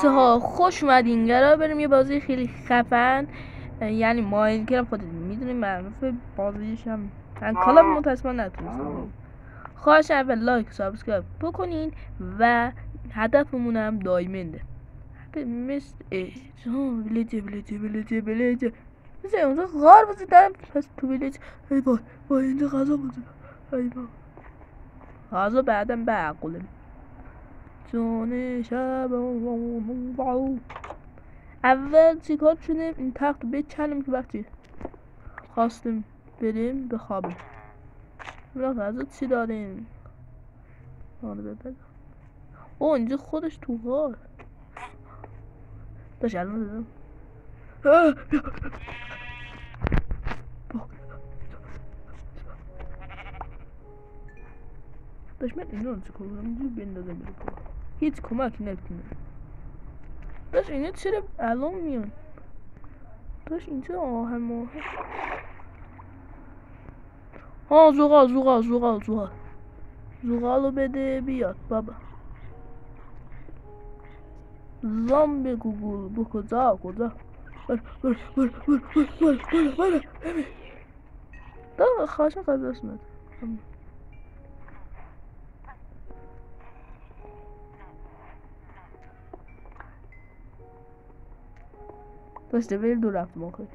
بچه ها خوش اومدین. قرار بریم یه بازی خیلی خفن، یعنی ماینکرافت. خودتون میدونیم معروف بازیش هم کالا متاسفانه نتونستم. خواهش اول لایک سابسکرایب بکنین و هدفمون هم دایمنده. مثل ویلیج مثل اونجا غار بزیدم، پس تو ویلیج. ای با اینجا غذا بزیدم. ای با غذا بعدم بعقلم جون شب. اول چیکار شده این تخت بچنم که وقتی خواستیم بریم بخوابیم. بلا غذا چی داریم؟ آره ببین. او اینجا خودش تو غار داشت الان دادم. داشت من اینو چه کنم اینجا بندازم بره پا. هیچ کمکی نکنه. داشت اینه چرا الان میان؟ داشت اینجا آهن ها زغالو بده بیاد بابا. زامبی گوگل بو کجا بر دا خواهشم غذاش نده. داشته بیر دو رفت موقعی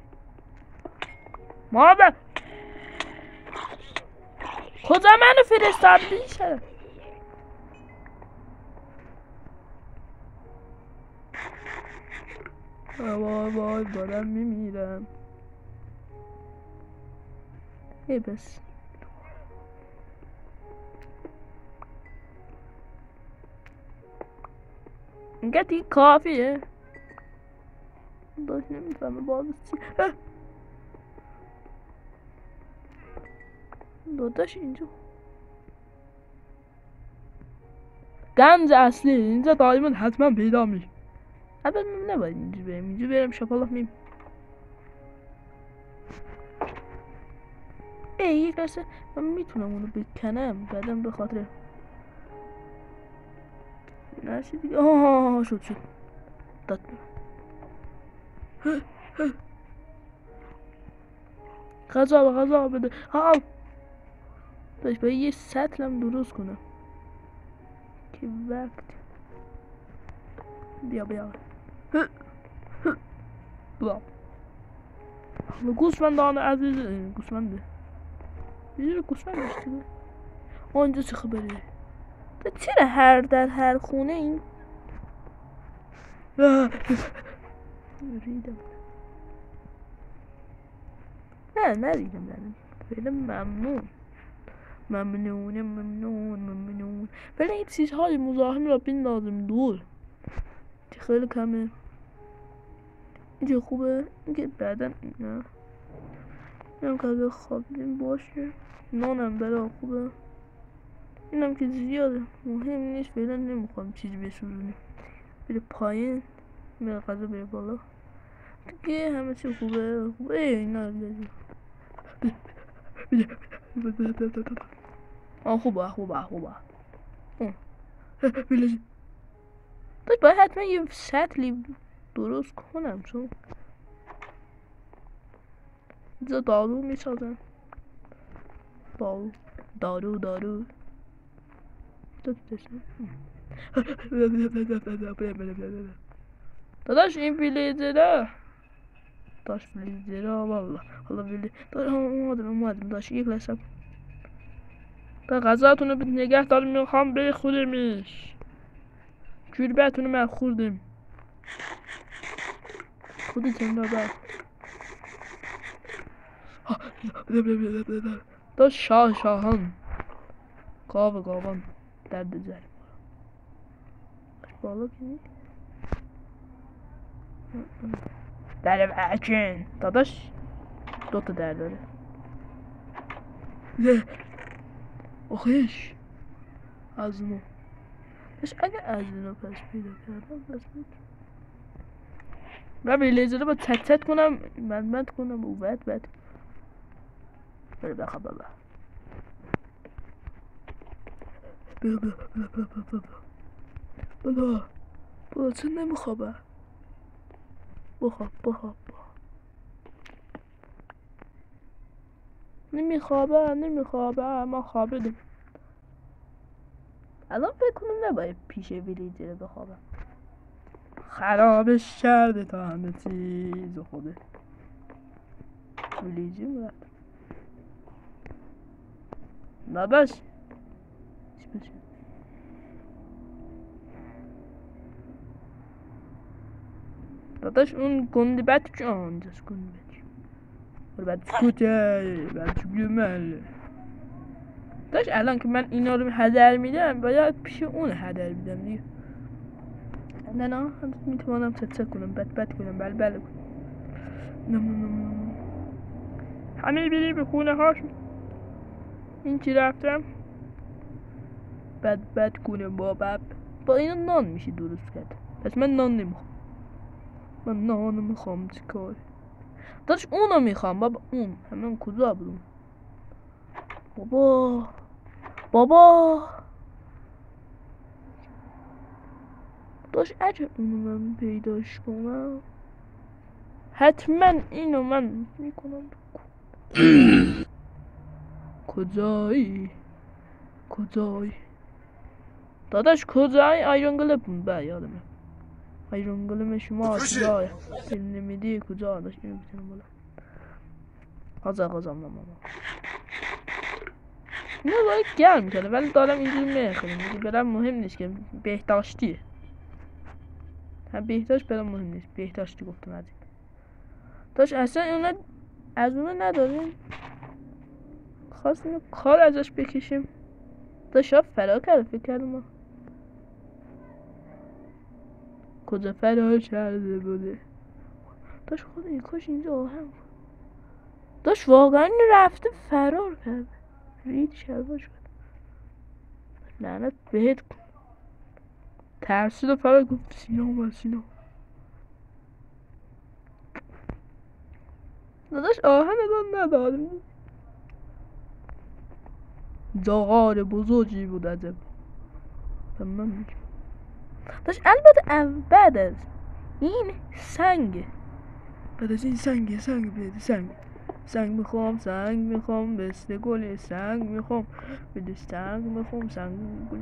مادر کجا منو فرستاد بیشه. وای دارم میمیرم. ای بس اینگه دیگه کافیه. داشت نمیفهمه بازش چی. داداش اینجا گنج اصلی اینجا دایما حتما پیدا میشه. البته من نباید اینجا برم شپالاف میم. ای کسی من میتونم اونو بکنم بعدم به خاطر نشی دیگه. شد داد غذا بده. داشت باید یه سطلم درست کنم که وقت بیا بلا گوسفندان عزیز گوسفنده بیدیر گوسفند داشته آنجا چه خبره؟ چرا در هر خونه این ریدم. نه نریدم فعلا ممنون. فعلا این چیزهای مزاحم را بندازم دور که خیلی کمه. اینجا خوبه اینکه بعدا نه اینم که اگه خوابیدیم باشه. نانم برای خوبه. اینم که زیاده مهم نیست. فعلا نمیخوام چیزی بسوزونیم. بره پایین بره غذا بره بالا دیگه همه چی خوبه. اینا خوبه داشت باید حتما یه سطلی درست کنم چون اینجا دارو میسازن. دارو داداش این ویلیجره والله حالا اومدم داشت یک لحظه تا غذاتونو نگه دارم میخوام بخوریمش. کلبه‌تونو من خوردم خودتون رو بر داشت شاهان گاوان درد زر بالا کنی در بچین داداش دوتا در داره. آخیش از نو داشت اگه از نو پس پیدا کردم پس میتونم و ویلیجر رو با تت کنم مد کنم و بد بره بخواب بابا. بلا بچه نمیخوابه. بخواب. نمیخوابه ما خوابیدیم. الان فکر کنم نباید پیش ویلیجر بخوابم. خرابش کرده تا همه چیز خوبه. ویلیجر مرد داداش چی بشه؟ داداش اون گنده بچه که آنجاست گنده بچه بچه گمله. داشت الان که من اینا رو هدر میدم باید پیش اون هدر میدم دیگه. نه میتوانم تتسه کنم بد کنم بله نم. همه بیری به خونه هاشون. این چی رفتم بد کنم با اینا نان میشه درست کرد. پس من نان نمیخوام. من نان میخوام چیکار داشت اونو میخوام بابا. اون همون کجا بود بابا داشت عجب اونو من پیداش کنم. حتما اینو من میکنم. کجایی داداش کجایی آیرون گلم با یادمه آیرون گلم شما کجایی دل نمیدی کجا داشت اینو بزنم بالا غذام ماما اینو باید گرم کرده ولی دارم اینجوری میخورم دیگه برام مهم نیست که بهداشتیه. هم بهداشت برام مهم نیست بهداشتی گفتم از این داشت اصلا اونا از اونا نداریم خواستیم کار ازش بکشیم داشت شاید فرار کرده فکر کردم کجا فرار کرده بوده داشت خود این کاش اینجا آهم داشت واقعا رفته فرار کرده رید شلواش کرد لعنت بهت ترسید و فرار گفت سینا داداش آهن ندارم جاغار بزرگی بود عجب من میگم داشت البته بعد از این سنگ بعد از این سنگ بده سنگ میخوام مثل گل سنگ میخوام بده سنگ میخوام سنگ گل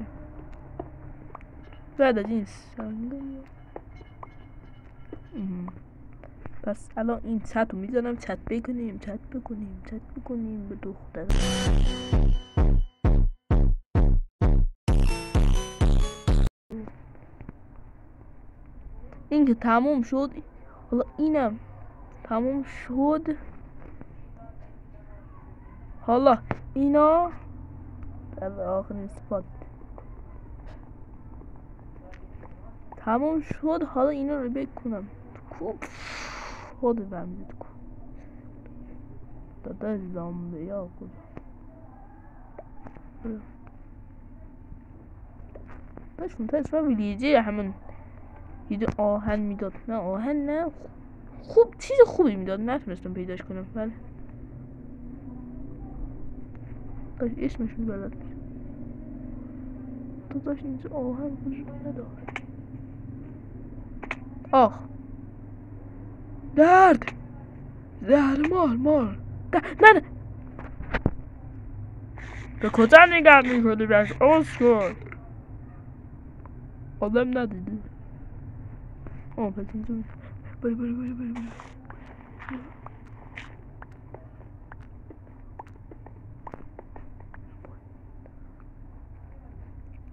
بعد از این سنگ پس الان این چت رو میزنم چت بکنیم به دختر این که تموم شد حالا اینم تموم شد حالا اینا در آخرین سپات تموم شد حالا اینا رو بکنم کوب خود بمید کن دادا زامبه یا خود باشون تا اسفا ویلیجه همون یه آهن میداد نه آهن نه خوب چیز خوبی میداد نتونستم پیداش کنم ولی داشت اسمشون بلد میشه داداش اینجا آهن وجود نداره آخ درد مال نه به کجا نگرد میکنی بش اسکر آدم ندیدی پس اینجا بله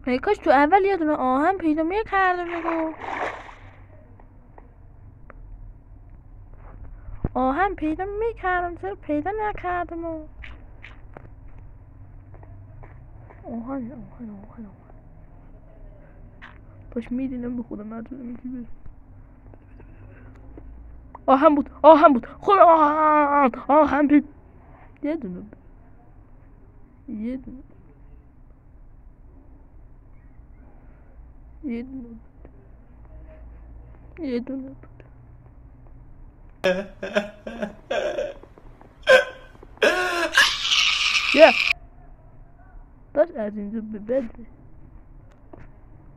ای کاش تو اول یه دونه آهن پیدا میکردم آهن پیدا میکردم چرا پیدا نکردم آهن باش میدینم به خودم ندونم اینجوری آهن بود خود آهن پید یه دونه بود داشت از اینجا به بده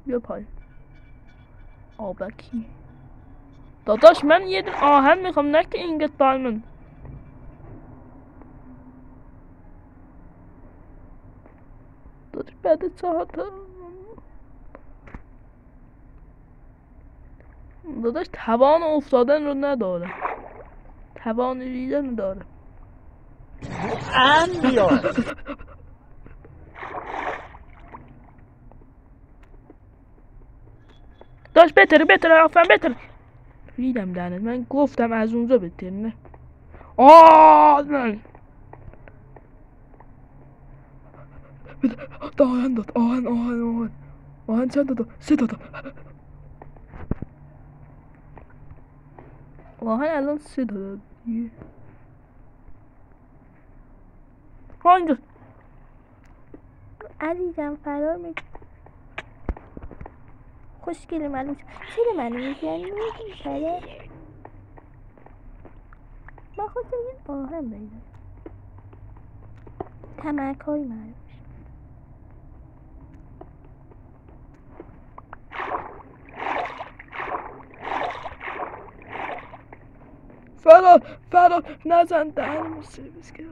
بیا پای آبکی داداش من یه دون آهن میخوام نه که اینگت دایموند. داداش بعد ساعت داداش توان افتادن رو نداره، توان ریدن داره. بیا داشت بهتره آفرین بهتره. ریدم دهنت، من گفتم از اونجا بهتر نه. نه آهن داد، آهن چند داد؟ 3 داد. آهن الان 3 داد دیگه. ها اینجا عزیزم فرار می خوشگل منو چرا منو میزنی؟ فرار من خواستم یه آهن بگیرم. تمرک های من فرار نزن دهنمو سرویس کرد.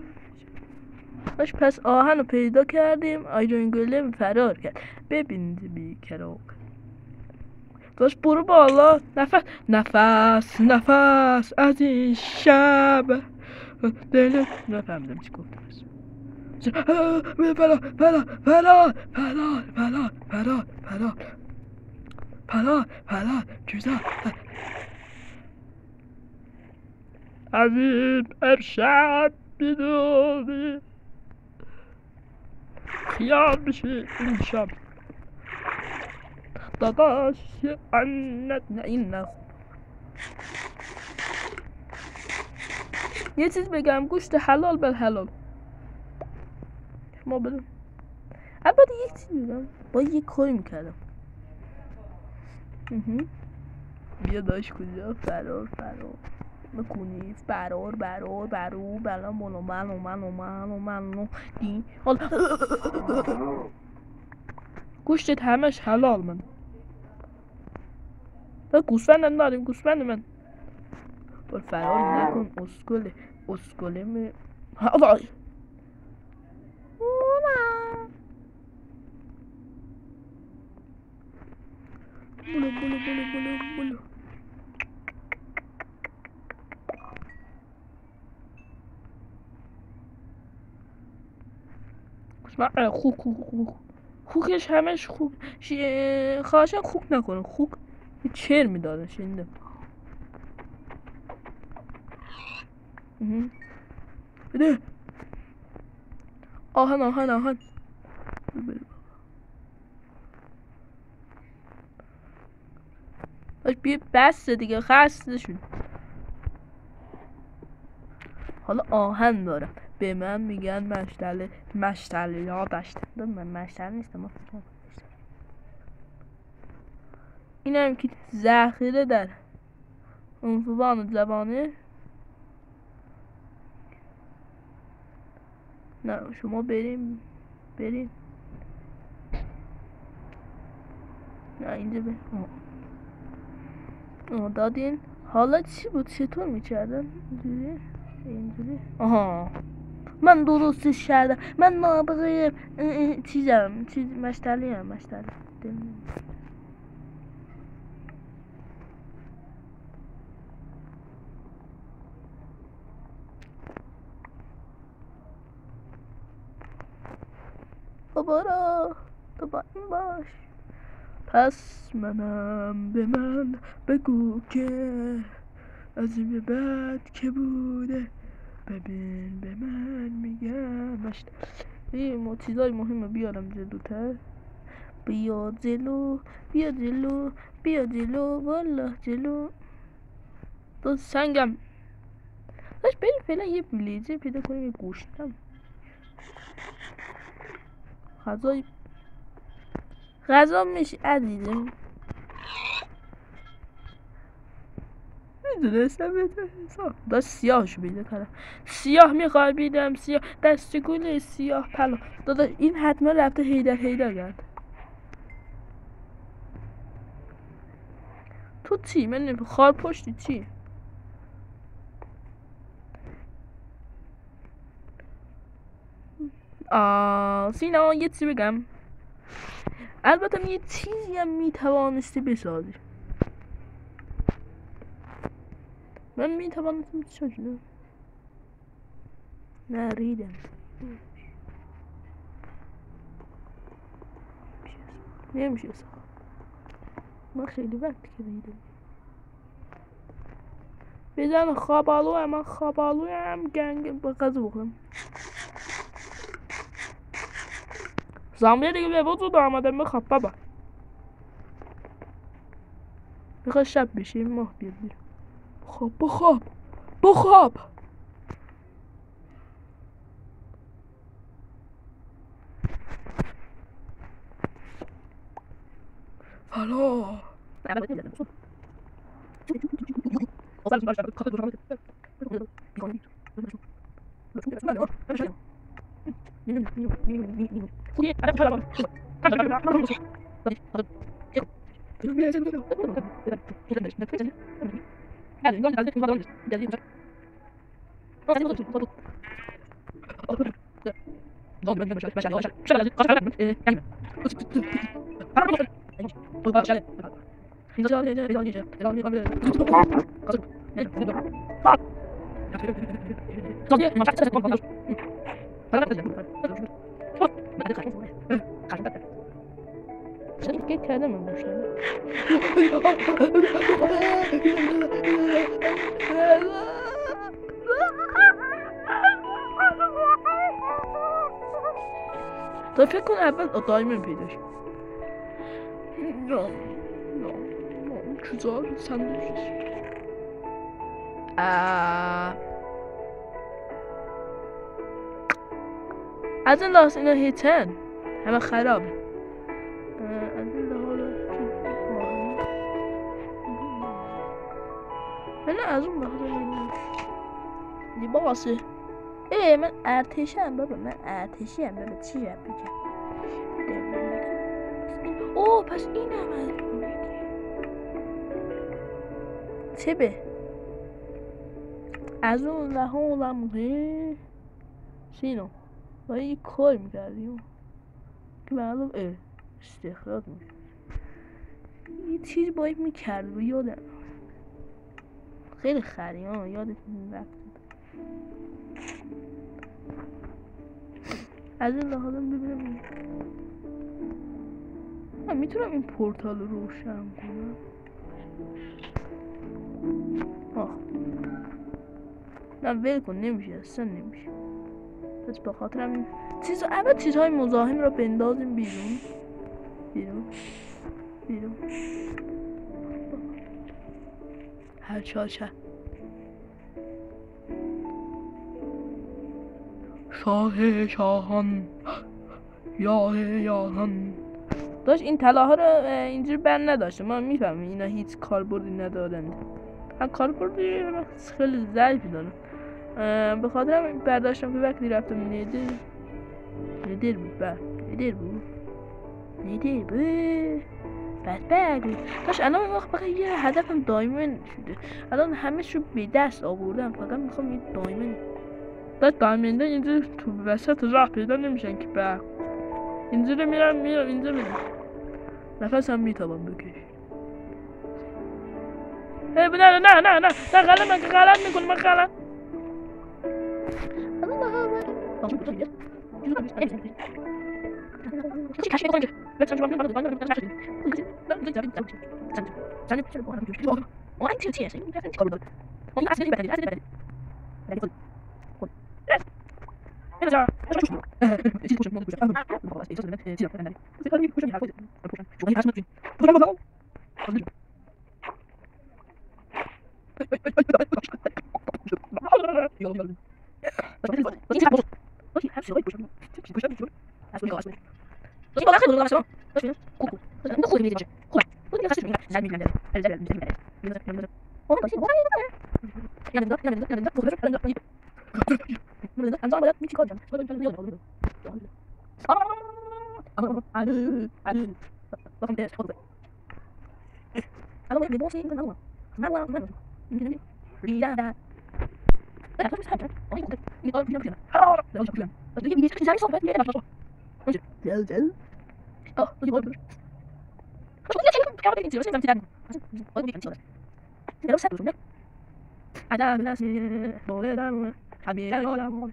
پس آهن رو پیدا کردیم. آیرون گلم فرار کرد. ببینید بی کراک داشت برو بالا. نفس از این شب دل نفهمیدم چی گفتم. فرار جوزا از این ارشد بدونی خیال بشه این شب داداش انت نه این نه. یه چیز بگم گوشت حلال بل حلال ما بدون. البته یک چیز بگم با یک کاری میکردم. بیا داشت کجا فرار بکنی فرار بلا منو دی گوشتت همش حلال من. گوسفندم داریم گوسفند من. بل فرار نکن اسکله می حالا بلو خوکش همش خوک خواهشم خوک نکنه. خوک چر میدادن شنیدم. بده آهن بیا بس دیگه خسته شد. حالا آهن دارم به من میگن مشتله یا داشتم. من مشتله نیستم. این هم که ذخیره در عنفوان زبانه. نه شما بریم نه اینجا بریم. دادین حالا چی بود؟ چطور میکردن؟ اینجوری آها من درستش کردم. من نابغه مشتله بابا تو با این باش. پس منم به من بگو که از این به بعد که بوده. ببین به من میگم این چیزای مهمه بیارم جلوتر. بیا جلو والا جلو. تو سنگم داشت بریم فعلا یه ویلیجر پیدا کنیم. یه گوشتم غذا میشه عزیزم. میدونستم داشت سیاهشو بیده کردم. سیاه میخوای بیدم سیاه دستگول سیاه پلا دادا. این حتما رفته هیدر گرد. چی؟ من خال پشتی چی؟ سینا یه چی بگم. البته یه چیزی هم میتوانستی بسازی. من میتوانستم چجوری؟ نه ریدم. نمیشه ساخت. من خیلی وقت که ریدم. بزن خوابالو، من خوابالو هم گنگ با غذا بخورم. زامبی دیگه به وجود آمدن. بخواب بابا. میخواد شب بشه ماه بیاد بیرون. بخواب. هلا Git kendime boşuna. Da فکر کن اول دایمن پیدا شد. نه چیزا ساندویچ. از این لحاظ اینا هیچن همه خرابه. از این لحاظ من از اون لحاظ لباسه. من ارتشم بابا. چی رب بگم. پس این هم چه به از اون لحاظم سینو باید یه کار میکردیم که معلوم استخراج میشه. یه چیز باید میکرد و یادم خیلی خریم یادت رفت. از این لحاظم ببینم من میتونم این پورتال رو روشن کنم. نه ول کن. نمیشه اصلا نمیشه. پس به خاطر همین چیزهای مزاحم رو بندازیم بیرون. هر چاچه شاه شاهان یاهان داشت. این طلاها رو اینجوری بند نداشته. ما میفهمیم اینا هیچ کاربردی ندارند. هم کاربردی خیلی ضعیفی دارن. به خاطر همین برداشتم که وقتی رفتم ندر بود بدبگ داشت. الان اون وقت فقط یه هدفم دایمن شده. الان همه شو به دست آوردم. فقط میخوام یه دایمن. داشت دایمنده اینجا تو وسط راه پیدا نمیشن که به اینجا میرم اینجا میرم. نفس هم میتابم بکش. نه غلط میکنم. من غلط حالا باید لباس این نمونم نه واقعا من میگم ریدن لا تفهم حاجه این قال فينا فينا لا مش فينا بس دي بيجي زي صوت بس ماشي جل دي بقول شو كده شيء كده انت بس انت قول لي انت لو سالت منك ada الناس بولدا حبيبي ولا مول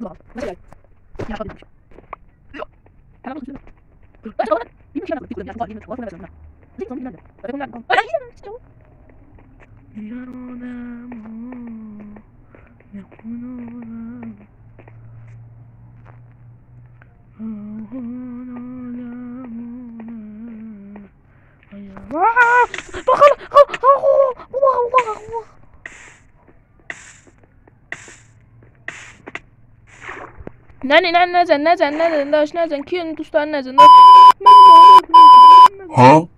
لا لا يا حبيبي انا مش بس هو يمشي انا كنت بقول لك وانا بس انا زي ما انا بقول لك نزن داشت نزن کی دوستان نزن ها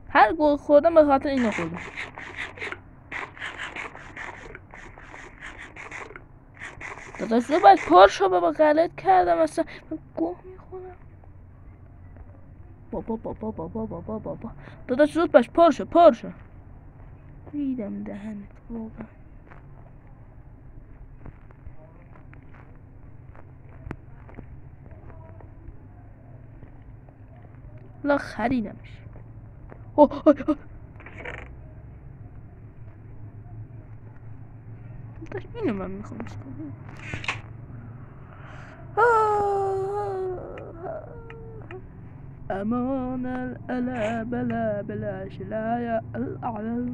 هر گل خوردم به خاطر اینو خوردم داداش رو باید پر شو بابا غلط کردم اصلا من گوه میخورم بابا داداش زود باش پر شو ریدم دهنت واقعا لا خریدمش داشت اینو من میخوام بسکنم امان الالا بلا شلایا الاعلى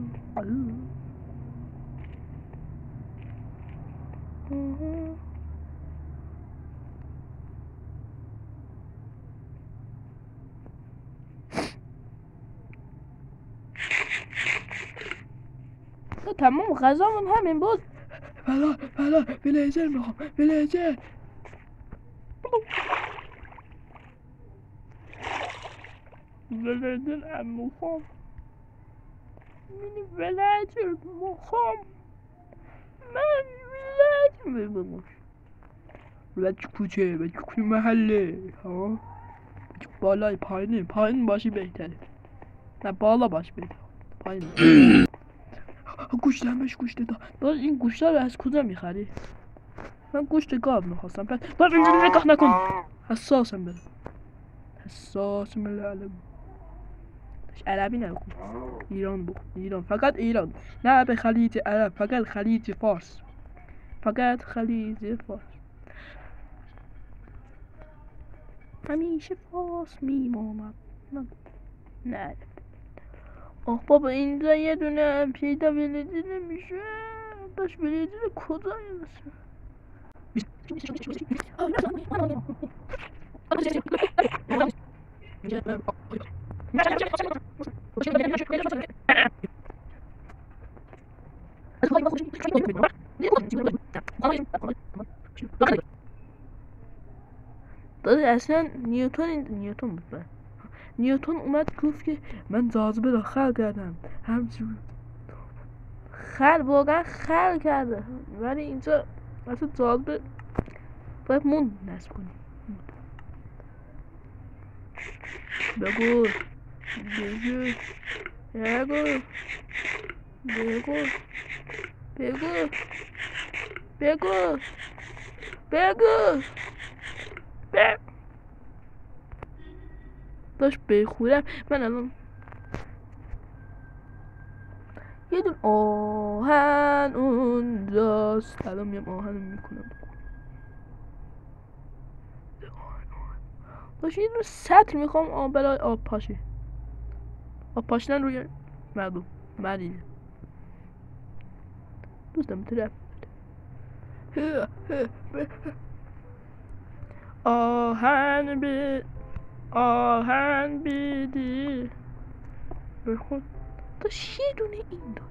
تمام غذامون همین بود بلا ویلیجر میخوام ویلیجر میخوام من ویلیجر میخوام من ویلیجر میخوام بچه کوچه محله ها بالای پایین باشی بهتره نه بالا باش بهتره پایین گوشتش داد این گوشت رو از کجا میخری؟ من گوشت گاو میخواستم پس اینجوری نگاه نکن حساسم العالم عربی نگو ایران بگو ایران فقط ایران نه به خلیج عرب فقط خلیج فارس همیشه فارس میماند نه بابا اینجا یه دونه پیدا ویلیجر نمیشه داشت ویلیجر کجا میشه داده اصلا نیوتن بود نیوتن اومد گفت که من جاذبه را خلق کردم همچون واقعا خلق کرده ولی اینجا اصلا جاذبه باید مون نصب کنیم بگو داشت بخورم من الان یه دون آهن اونجاست الان میام آهن میکنم داشت یه دون سطل میخوام برای آب پاشیدن روی مردم مریض دوستم طرف آهن بیدی بخون داشت یه دونه این داد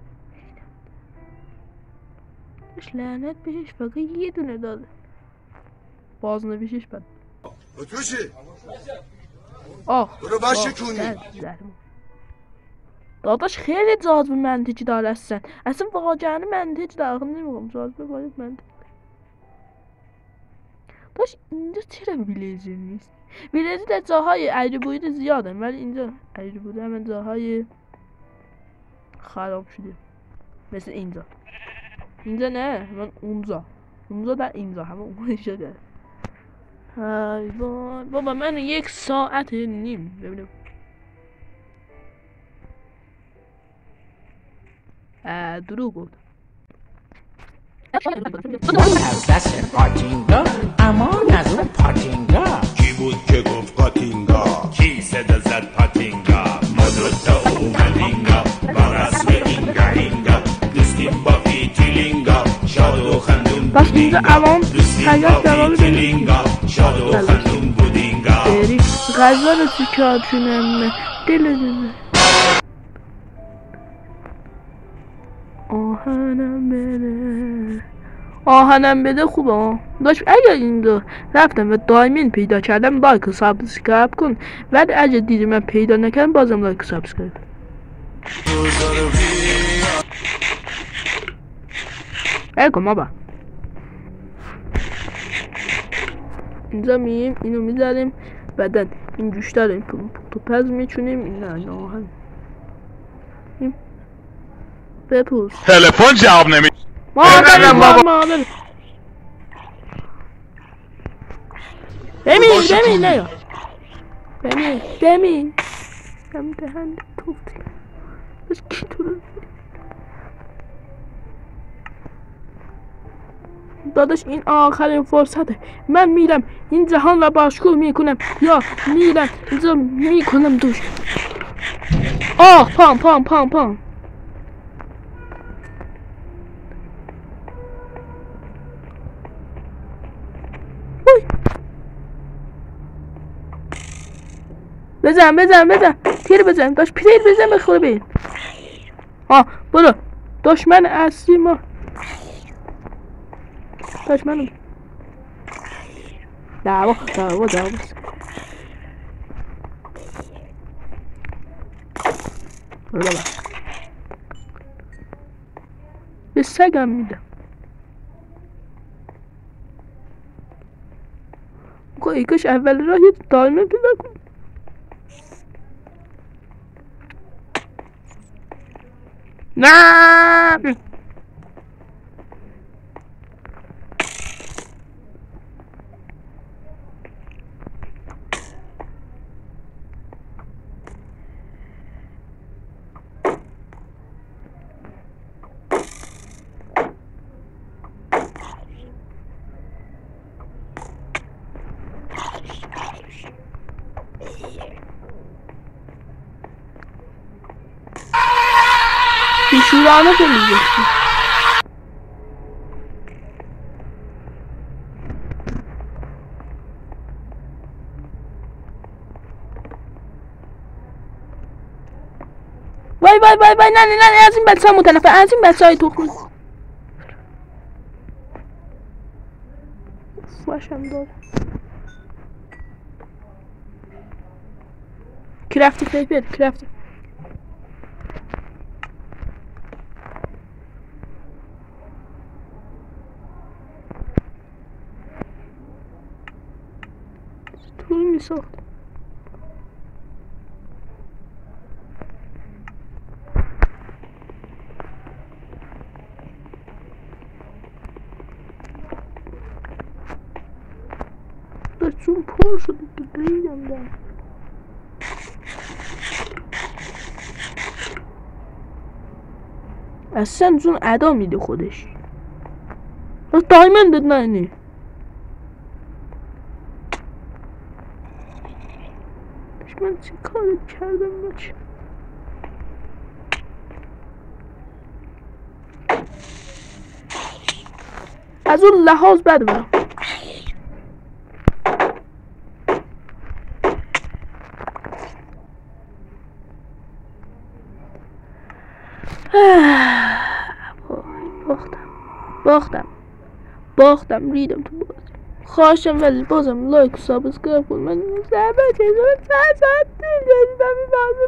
داشت لعنت بهش فقط یه دونه داده باز نویشش بد توشی برو باشه کنی داداش خیلی جاذبه منطقی داره اصلا واقعا منطقی داره نمیگم جاذبه باید منطقی داشت اینجا چرا ویلیجر نیست ویلیجی در جاهای عیری بوده زیاده ولی اینجا عیری بوده همه جاهای خراب شده مثل اینجا نه من اونجا در اینجا همه اون شده. های وای بابا من 1 ساعت نیم ببینم دروغ بود. از دست پاتینگا امان از اون پاتینگا. کی بود که گفت پاتینگا؟ کی صدا زد پاتینگا؟ ما دوتا اومدینگا با رسم اینگا هینگا دوستیم با فیتیلینگا شاد و خندون بس اینجا عوام حیات دوام فیتیلینگا شاد و خندون بودینگا. بری غذا رو تو کارتونم دل آهنم بده خوبه داشت. اگر اینجا رفتم و دایمین پیدا کردم لایک و سابسکرایب کن ولی اگر دیدی من پیدا نکردم بازم لایک و سابسکرایب. کن بابا اینجا میم اینو میذاریم بعدن این جوشتر این تو پز میچونیم. نه آهن بپوز تلفن جواب نمی مادر بمین نه بمین هم دهنده توفتی بس کی تو رو داداش این آخرین فرصته. من میرم این جهان را باشکوه میکنم یا میرم اینجا میکنم دوش. پام بزن تیر بزن داشت پیر بزن بخوره بین. برو دشمن اصلی ما دشمنم دعوا برو بابا به سگم میدم. کاش اول راه یه دایمه پیدا کن. نه بیشورانه کنید. وای نه از این بچه ها متنفر از این بچه های تخمی فاشم داره کرافتی پیپر کرافتی طول میساخت. چون پر شده که ریدم دارم. اصلا جون ادا میده خودش. از دایمندت نه من چه کارت کردم بچه. از اون لحاظ بد برم. باختم ریدم تو بازی. خواهشم ولی بازم لایک و سابسکرایب کن. من زحمت چه ساعت دل دادم این بازی